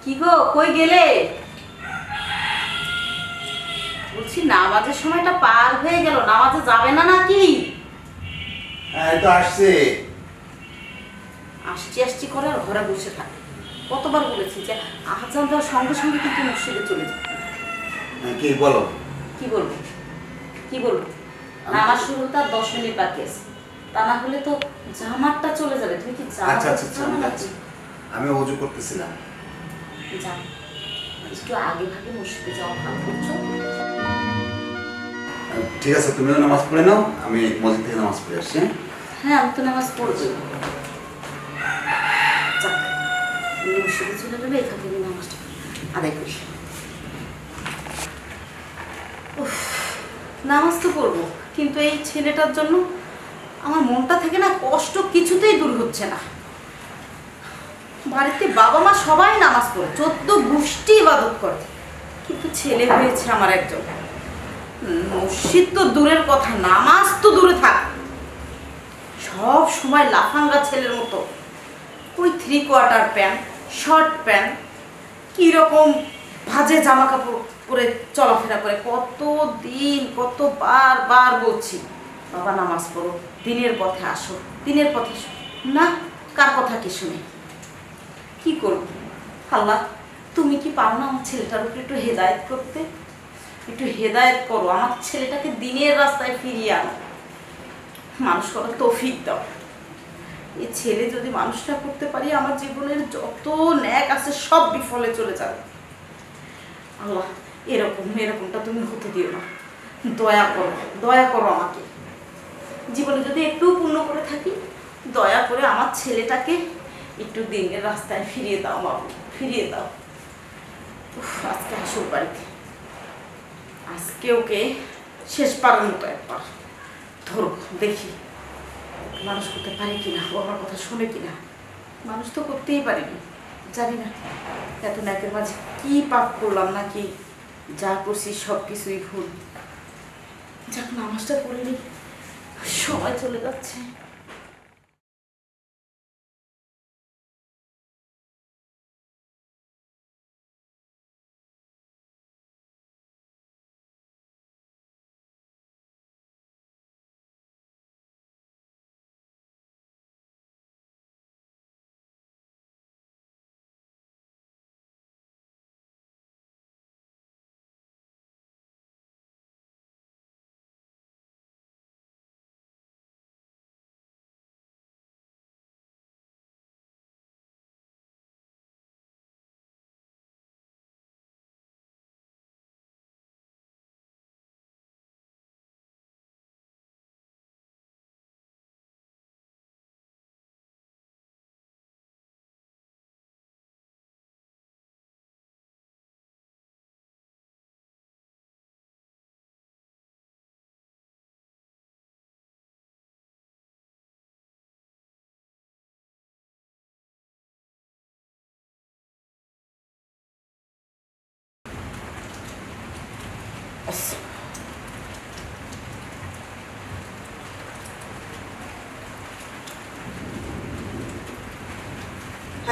কি গো, কই গেলে? বলছি নামাজের সময়টা পার হয়ে গেল, নামাজে যাবে না নাকি? এই তো আসছে। আসছি আসছি করে আর ঘরে বসে থাকে। কতবার বলেছি যে আজান দেওয়ার সঙ্গে সঙ্গে কিন্তু মসজিদে চলে যাবে। কি বলো? কি বলবো কি বলবো? নামাজ শুরু তার 10 মিনিট বাকি আছে, তা না হলে তো জামাতটা চলে যাবে। তুমি কি আচ্ছা আচ্ছা আচ্ছা, আমি যাচ্ছি। আমি ওযু করতেছিলাম। যাও, একটু আগে ভাগে মসজিদে যাওয়া ভালো করছো। ঠিক আছে, তুমিও নামাজ পড়ে নাও, আমি মসজিদ থেকে নামাজ পড়ে আসছি। হ্যাঁ, আমি তো নামাজ পড়বো। যাক, তুমি মসজিদে চলে যাবে, এখান থেকে নামাজটা আদায় করি। নামাজ তো পড়বো, কিন্তু এই ছেলেটার জন্য আমার মনটা থেকে না কষ্ট কিছুতেই দূর হচ্ছে না। বাড়িতে বাবা মা সবাই নামাজ পড়ে, 14 গোষ্ঠী ইবাদত করে, কিন্তু ছেলে হয়েছে আমার একজন। মসজিদ তো দূরের কথা, নামাজ তো দূরে থাক, সব সময় লাফাঙ্গা ছেলের মতো ওই 3/4 প্যান্ট, শর্ট প্যান্ট, কিরকম ভাজে জামা কাপড় পরে চলাফেরা করে। কতবার বার বলছি, বাবা নামাজ পড়ো, দিনের পথে আসো, দিনের পথে আসো। না, কার কথা কি শুনে? কি করব? আল্লাহ, তুমি কি পারো না আমার ছেলেটার উপরে একটু হেদায়েত করতে? একটু হেদায়েত করো, আমার ছেলেটাকে দিনের রাস্তায় ফিরিয়ে আনো, মানুষ করার তৌফিক দাও। এই ছেলে যদি মানুষটা করতে পারি, আমার জীবনের যত ন্যাক আছে সব বিফলে চলে যাবে। আল্লাহ, এরকমটা তুমি হতে দিও না, দয়া করো আমাকে। জীবনে যদি একটু পূর্ণ করে থাকি, দয়া করে আমার ছেলেটাকে একটু দিনের রাস্তায় ফিরিয়ে দাও বাবু, ফিরিয়ে দাও। আজকে আসুক বাড়িতে, আজকে ওকে শেষবারের মতো একবার ধরো, দেখি মানুষ করতে পারি কিনা, ও আমার কথা শোনে কিনা। মানুষ তো করতেই পারিনি, জানি না এত ন্যাকের মাঝে কি পাপ করলাম, নাকি যা করছি সব কিছুই ভুল। যাক, নামাজটা পড়ে নি, সময় চলে যাচ্ছে।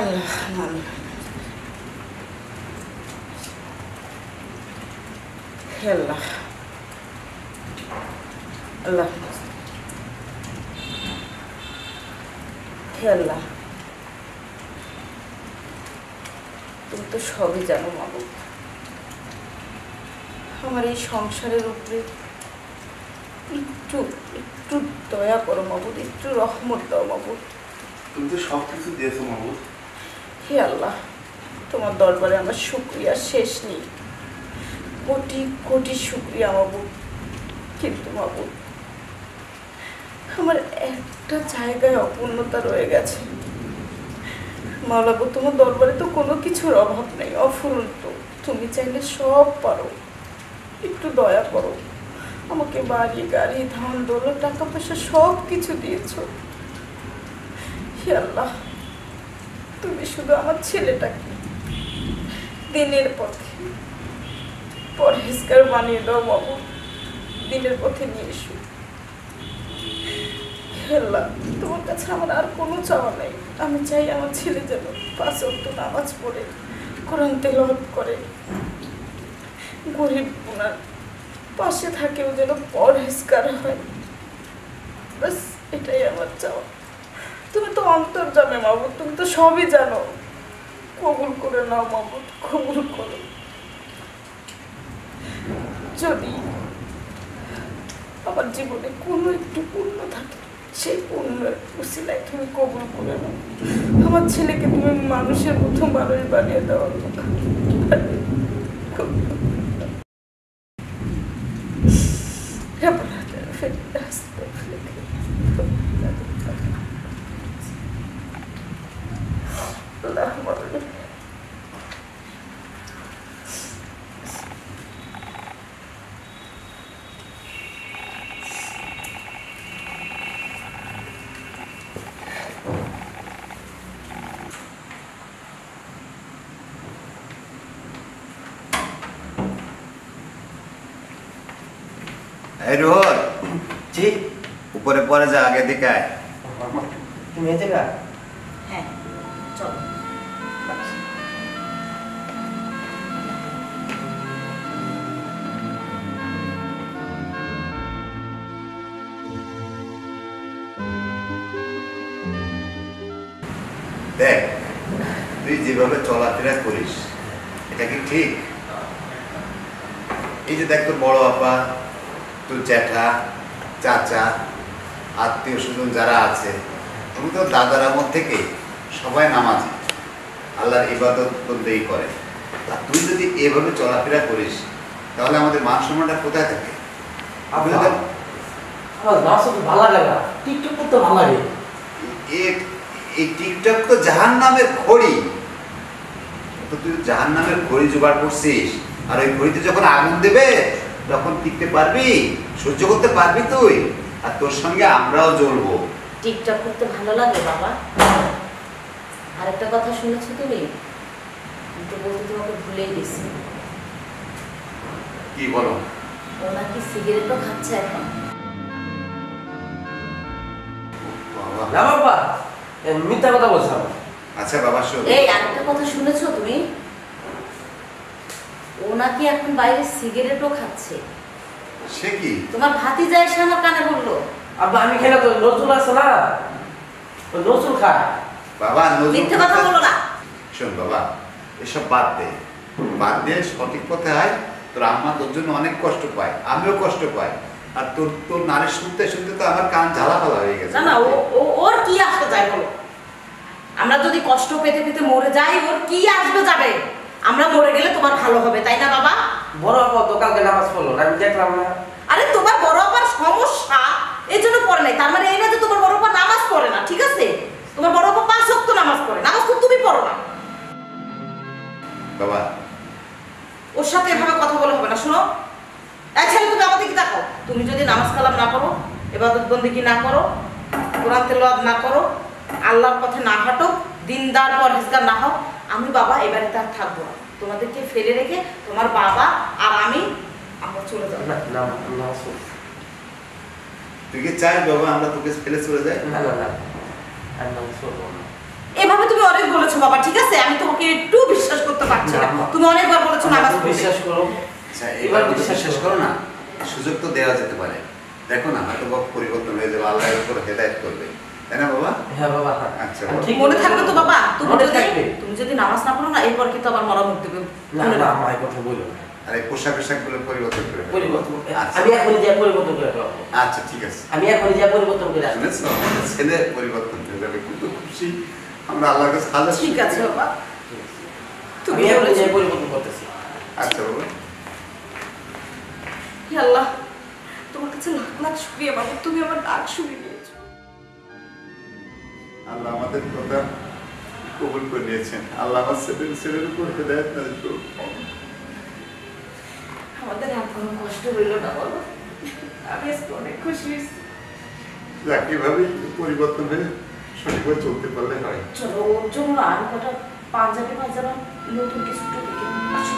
আল্লাহ, আল্লাহ, আল্লাহ, আল্লাহ, তুমি তো সবই জানো মাবুদ। আমার এই সংসারের উপরে একটু একটু দয়া করো মাবুদ, একটু রহমত দাও মাবুদ। তুমি তো সব কিছু দিয়েছো মাবুদ। হে আল্লাহ, তোমার দরবারে আমার শুকরিয়া শেষ নেই, কোটি কোটি শুকরিয়া মাবুদ। কিন্তু মাবুদ, আমার একটা জায়গায় অপূর্ণতা রয়ে গেছে। মাওলা গো, তোমার দরবারে তো কোনো কিছুর অভাব নেই, অফুরন্ত। তুমি চাইলে সব পারো, একটু দয়া করো। আমাকে বাড়ি গাড়ি ধান দৌলত টাকা পয়সা সব কিছু দিয়েছো। হে আল্লাহ, তুমি শুধু আমার ছেলেটাকে দিনের পথে পরহেজগার বানিয়ে দাও বাবু, দিনের পথে নিয়ে এসো। হে আল্লাহ, তোমার কাছে আমার আর কোনো চাওয়া নেই। আমি চাই আমার ছেলে যেন 5 ওয়াক্ত নামাজ পড়ে কোরআন তেলাওয়াত করে, গরিব ওনার পাশে থাকেও যেন পরহেজগার হয়, বাস এটাই আমার চাওয়া। তুমি তো অন্তর্যামী মাবুদ, তুমি তো সবই জানো, কবুল করে নাও মাবুদ, কবুল করো। যদি আমার জীবনে কোনো একটু পুণ্য থাকে, সেই পুণ্যের উসিলায় তুমি কবুল করে নাও। আমার ছেলেকে তুমি মানুষের মতো মানুষ বানিয়ে দাও। এই রোহন, জি উপরে পরে যা, আগে দিকে আয়। তুমি এই জায়গা হ্যাঁ চলো। দেখ, তুই যেভাবে চলাফেরা করিস এটা কি ঠিক? এই যে দেখ, তোর বড় আপা, তোর জ্যাঠা, চাচা, আত্মীয় স্বজন যারা আছে, তুমি তো দাদার আমল থেকে সবাই নামাজি, আল্লাহর ইবাদত বন্দেগী করে। আর তুই যদি এভাবে চলাফেরা করিস তাহলে আমাদের মান সম্মানটা কোথায় থাকে? আমার নাচ তো ভালো লাগে না, টিকটক করতে ভালো লাগে। এই টিকটক তো জাহান্নামের খড়ি। তো তুই জাহান্নামের খড়ি জোগাড় করছিস, আর ওই খড়িতে যখন আগুন দেবে তখন টিকতে পারবি? সহ্য করতে পারবি তুই? আর তোর সঙ্গে আমরাও জ্বলবো। টিকটক করতে ভালো লাগে বাবা। আরেকটা কথা শুনেছো তুমি? আমি তো বলতে তোমাকে ভুলেই গেছি। কি বলো? ও নাকি সিগারেটও খাচ্ছে এখন। বাবা। না বাবা, মিথ্যা কথা বলছিলাম। আচ্ছা বাবা, শোন। এই আরেকটা কথা শুনেছো তুমি? ও নাকি এখন বাইরে সিগারেটও খাচ্ছে। সে কি? তোমার ভাতিজা এসে আমার কানে বললো। আব্বা আমি খেলে তো নজরুল আছে না, ওই নজরুল খায়। বাবা মিথ্যে কথা বলো না। শোন বাবা, এসব বাদ দে, বাদ দিয়ে সঠিক পথে আয়। তোর আম্মা তোর জন্য অনেক কষ্ট পায়, আমিও কষ্ট পাই। আর তোর তোর নারী শুনতে শুনতে তো আমার কান ঝালাপালা হয়ে গেছে। না না, ওর কি আসতে যায় বলো? আমরা যদি কষ্ট পেতে পেতে মরে যাই, ওর কি আসবে যাবে? আমরা মরে গেলে তোমার ভালো হবে, তাই না বাবা? বড় আপা তো কালকে নামাজ পড়লো না, আমি দেখলাম না। আরে তোমার বড় আপার সমস্যা এই জন্য পড়ে নাই, তার মানে এই না যে তোমার বড় আপা নামাজ পড়ে না, ঠিক আছে? তোমার বড় আপা 5 ওয়াক্ত নামাজ পড়ে, নামাজ তো তুমি পড়ো না। বাবা, ওর সাথে এভাবে কথা বলে হবে না। শোনো, এক ছেলে, তুমি আমাদের কি দেখো? তুমি যদি নামাজ কালাম না করো, ইবাদত বন্দেগী না করো, কোরআন তেলাওয়াত না করো, আল্লাহর পথে না হাঁটো, দিনদার পরহেজগার না হও, আমি বাবা এ বাড়িতে আর থাকবো না। তোমাদেরকে ফেলে রেখে তোমার বাবা আর আমরা চলে যাবো। না না নামাজ পড়ি। তুই কি চাই বাবা আমরা তোকে ফেলে চলে যাই? না না না, আমি নামাজ পড়বো না। এভাবে তুমি অনেক বলেছো বাবা, ঠিক আছে? আমি তোমাকে একটু বিশ্বাস করতে পারছি না। না। তুমি অনেকবার বলেছো নামাজ পড়তে। বিশ্বাস করো। আচ্ছা, এবার বিশ্বাস করো না, সুযোগ তো দেওয়া যেতে পারে। দেখো না, হয়তো বাবা পরিবর্তন হয়ে যাবে, আল্লাহ এর উপর হেদায়েত করবে, তাই না বাবা? হ্যাঁ বাবা। আচ্ছা আমি বাবা। ঠিক মনে থাকবে তো বাবা? মনে থাকবে। তুমি যদি নামাজ না পড়ো না, এরপর কিন্তু আবার মরা মুখ দেবে। না না, আমার কথা বলো না। আর এই পোশাক গুলো পরিবর্তন করে ফেলো। পরিবর্তন আচ্ছা। আমি এখন যা পরিবর্তন করে ফেলবো। আচ্ছা ঠিক আছে, আমি এখন যা পরিবর্তন করে আসবো। শুনেছো, আমাদের ছেলে পরিবর্তন হয়ে যাবে, কিন্তু খুশি আমরা আল্লাহর কাছে হাজার ঠিক আছে বাবা, তুমি আমি এখন বলেছো। যা পরিবর্তন করতেছি। আচ্ছা বাবা। হে আল্লাহ, তোমার কাছে লাখ লাখ শুকরিয়া বাবা, তুমি আমার ডাক শুনে নিয়েছো। আল্লাহ আমাদের কথা কবুল করে নিয়েছেন। আল্লাহ আমার ছেলের উপর হেদায়েত নাযিল করুন। আমাদের আর কোনো কষ্ট হইল না বলো, আমি আজকে অনেক খুশি হয়েছি। যাক, এভাবেই পরিবর্তন হয়ে সঠিকভাবে চলতে পারলে হয়। চলো, ওর জন্য আর কটা পাঞ্জাবি নতুন কিছু একটু দেখে আসো।